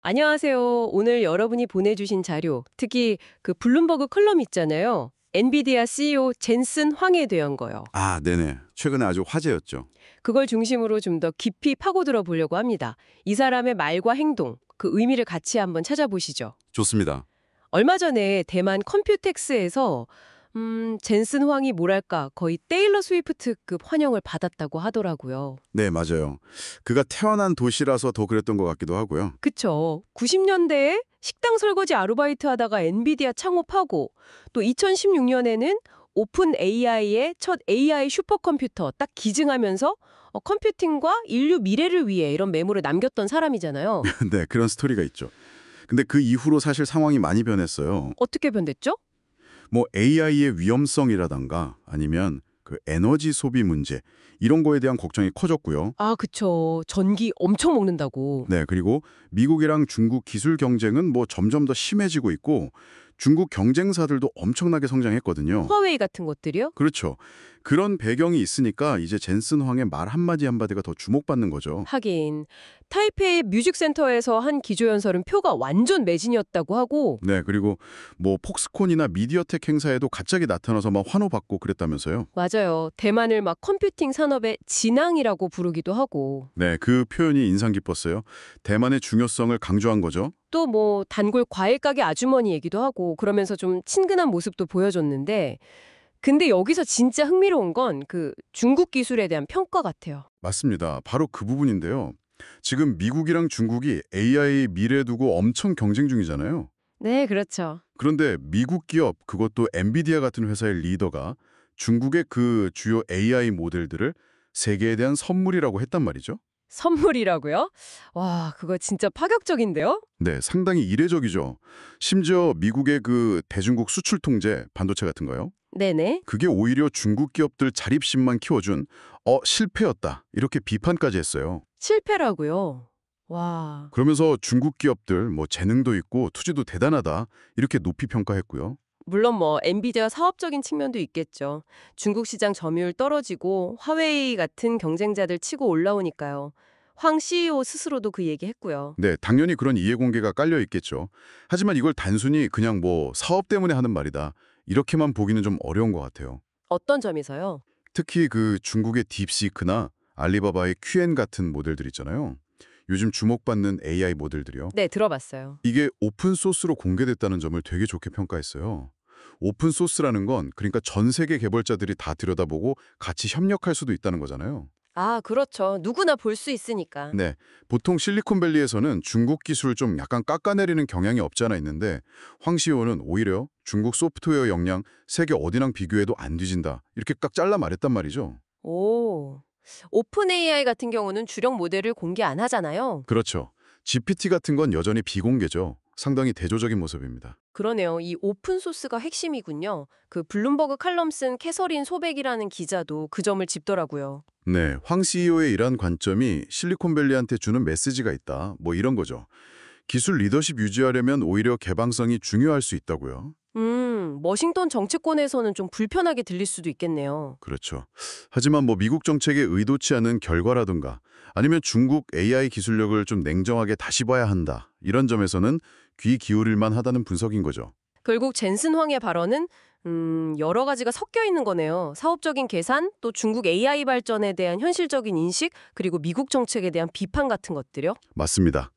안녕하세요. 오늘 여러분이 보내주신 자료, 특히 그 블룸버그 컬럼 있잖아요. 엔비디아 CEO 젠슨 황에 대한 거요. 아, 네네. 최근에 아주 화제였죠. 그걸 중심으로 좀 더 깊이 파고들어 보려고 합니다. 이 사람의 말과 행동, 그 의미를 같이 한번 찾아보시죠. 좋습니다. 얼마 전에 대만 컴퓨텍스에서 젠슨 황이 뭐랄까 거의 테일러 스위프트급 환영을 받았다고 하더라고요. 네, 맞아요. 그가 태어난 도시라서 더 그랬던 것 같기도 하고요. 그쵸. 90년대에 식당 설거지 아르바이트 하다가 엔비디아 창업하고 또 2016년에는 오픈 AI의 첫 AI 슈퍼컴퓨터 딱 기증하면서 컴퓨팅과 인류 미래를 위해 이런 메모를 남겼던 사람이잖아요. 네, 그런 스토리가 있죠. 근데 그 이후로 사실 상황이 많이 변했어요. 어떻게 변됐죠? 뭐 AI의 위험성이라던가 아니면 그 에너지 소비 문제 이런 거에 대한 걱정이 커졌고요. 아, 그쵸. 전기 엄청 먹는다고. 네, 그리고 미국이랑 중국 기술 경쟁은 뭐 점점 더 심해지고 있고 중국 경쟁사들도 엄청나게 성장했거든요. 화웨이 같은 것들이요? 그렇죠. 그런 배경이 있으니까 이제 젠슨 황의 말 한마디 한마디가 더 주목받는 거죠. 하긴 타이페이 뮤직센터에서 한 기조연설은 표가 완전 매진이었다고 하고 네, 그리고 뭐 폭스콘이나 미디어텍 행사에도 갑자기 나타나서 막 환호받고 그랬다면서요. 맞아요. 대만을 막 컴퓨팅 산업의 진앙이라고 부르기도 하고 네, 그 표현이 인상 깊었어요. 대만의 중요성을 강조한 거죠. 또 뭐 단골 과일 가게 아주머니 얘기도 하고 그러면서 좀 친근한 모습도 보여줬는데 근데 여기서 진짜 흥미로운 건 그 중국 기술에 대한 평가 같아요. 맞습니다. 바로 그 부분인데요. 지금 미국이랑 중국이 AI 미래 두고 엄청 경쟁 중이잖아요. 네, 그렇죠. 그런데 미국 기업, 그것도 엔비디아 같은 회사의 리더가 중국의 그 주요 AI 모델들을 세계에 대한 선물이라고 했단 말이죠. 선물이라고요? 와, 그거 진짜 파격적인데요? 네, 상당히 이례적이죠. 심지어 미국의 그 대중국 수출 통제, 반도체 같은 거요. 네네. 그게 오히려 중국 기업들 자립심만 키워준 실패였다. 이렇게 비판까지 했어요. 실패라고요. 와. 그러면서 중국 기업들 뭐 재능도 있고 투지도 대단하다. 이렇게 높이 평가했고요. 물론 뭐 엔비디아 사업적인 측면도 있겠죠. 중국 시장 점유율 떨어지고 화웨이 같은 경쟁자들 치고 올라오니까요. 황 CEO 스스로도 그 얘기했고요. 네, 당연히 그런 이해공개가 깔려 있겠죠. 하지만 이걸 단순히 그냥 뭐 사업 때문에 하는 말이다. 이렇게만 보기는 좀 어려운 것 같아요. 어떤 점에서요? 특히 그 중국의 딥시크나 알리바바의 QN 같은 모델들 있잖아요. 요즘 주목받는 AI 모델들이요. 네, 들어봤어요. 이게 오픈 소스로 공개됐다는 점을 되게 좋게 평가했어요. 오픈 소스라는 건 그러니까 전 세계 개발자들이 다 들여다보고 같이 협력할 수도 있다는 거잖아요. 아, 그렇죠. 누구나 볼 수 있으니까. 네, 보통 실리콘밸리에서는 중국 기술을 좀 약간 깎아내리는 경향이 없지 않아 있는데 황 CEO는 오히려 중국 소프트웨어 역량 세계 어디랑 비교해도 안 뒤진다. 이렇게 깍 잘라 말했단 말이죠. 오. 오픈 AI 같은 경우는 주력 모델을 공개 안 하잖아요. 그렇죠. GPT 같은 건 여전히 비공개죠. 상당히 대조적인 모습입니다. 그러네요. 이 오픈 소스가 핵심이군요. 그 블룸버그 칼럼 쓴 캐서린 소백이라는 기자도 그 점을 짚더라고요. 네, 황 CEO의 이러한 관점이 실리콘밸리한테 주는 메시지가 있다. 뭐 이런 거죠. 기술 리더십 유지하려면 오히려 개방성이 중요할 수 있다고요. 워싱턴 정치권에서는 좀 불편하게 들릴 수도 있겠네요. 그렇죠. 하지만 뭐 미국 정책에 의도치 않은 결과라든가 아니면 중국 AI 기술력을 좀 냉정하게 다시 봐야 한다. 이런 점에서는 귀 기울일 만하다는 분석인 거죠. 결국 젠슨 황의 발언은 여러 가지가 섞여 있는 거네요. 사업적인 계산, 또 중국 AI 발전에 대한 현실적인 인식, 그리고 미국 정책에 대한 비판 같은 것들요. 맞습니다.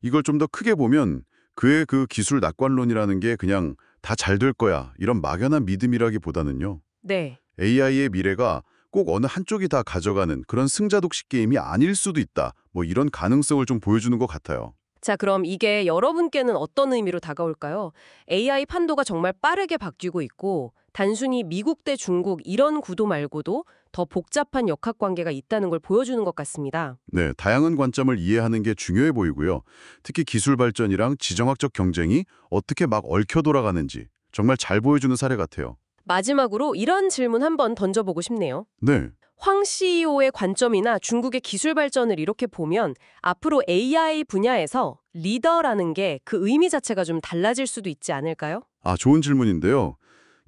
이걸 좀 더 크게 보면 그의 그 기술 낙관론이라는 게 그냥 다 잘 될 거야 이런 막연한 믿음이라기보다는요. 네. AI의 미래가 꼭 어느 한쪽이 다 가져가는 그런 승자독식 게임이 아닐 수도 있다. 뭐 이런 가능성을 좀 보여주는 것 같아요. 자, 그럼 이게 여러분께는 어떤 의미로 다가올까요? AI 판도가 정말 빠르게 바뀌고 있고 단순히 미국 대 중국 이런 구도 말고도 더 복잡한 역학관계가 있다는 걸 보여주는 것 같습니다. 네, 다양한 관점을 이해하는 게 중요해 보이고요. 특히 기술 발전이랑 지정학적 경쟁이 어떻게 막 얽혀 돌아가는지 정말 잘 보여주는 사례 같아요. 마지막으로 이런 질문 한번 던져보고 싶네요. 네, 황 CEO의 관점이나 중국의 기술 발전을 이렇게 보면 앞으로 AI 분야에서 리더라는 게 그 의미 자체가 좀 달라질 수도 있지 않을까요? 좋은 질문인데요.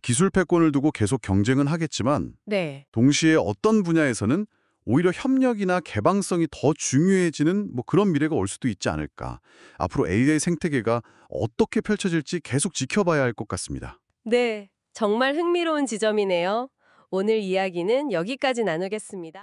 기술 패권을 두고 계속 경쟁은 하겠지만 네. 동시에 어떤 분야에서는 오히려 협력이나 개방성이 더 중요해지는 뭐 그런 미래가 올 수도 있지 않을까. 앞으로 AI 생태계가 어떻게 펼쳐질지 계속 지켜봐야 할 것 같습니다. 네, 정말 흥미로운 지점이네요. 오늘 이야기는 여기까지 나누겠습니다.